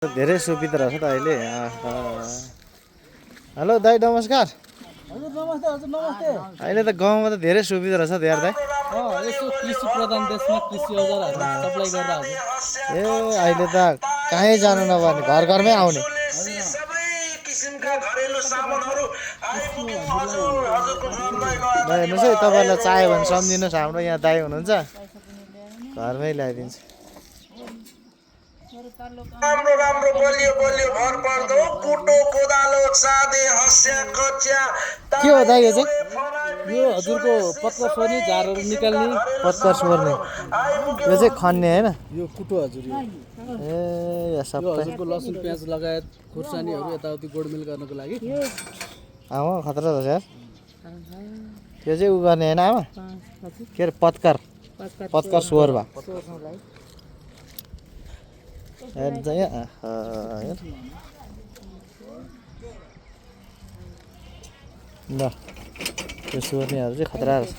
धेरै सुविधा रहेछ त अहिले। हेलो दाइ नमस्कार। हजुर नमस्ते हजुर नमस्ते। अहिले त गाउँमा त धेरै सुविधा रहेछ त यार दाइ। यसो कृषि प्रधान देशमा कृषि औजारहरू सप्लाई गरेर हजुर। ए अहिले त कहीँ जानु नपर्ने, घर घरमै आउने। दाइ हेर्नुहोस् है, तपाईँहरूलाई चाहियो भने सम्झिनुहोस्, हाम्रो यहाँ दाइ हुनुहुन्छ, घरमै ल्याइदिन्छ। राम्रो राम्रो बलियो बलियो भर पर्दो कुटो कोदालो सादे हस्या कच्या के हो दाइ यो चाहिँ? यो हजुरको पत्कर सोर्ने झारहरू निकाल्ने पत्कर सोर्ने। यो चाहिँ खन्ने होइन? यो कुटो हजुर। यो ए या यो सबै हजुरको लसुन प्याज लगायत खुर्सानीहरू यताउति गोडमेल गर्नको लागि। आमा खतरा छ यार। त्यो चाहिँ उ गर्ने होइन आमा? के अरे पत्कर, पत्कर सोर्बा। हेर्छ यहाँ ल, त्यो सोर्नेहरू चाहिँ खतरा रहेछ।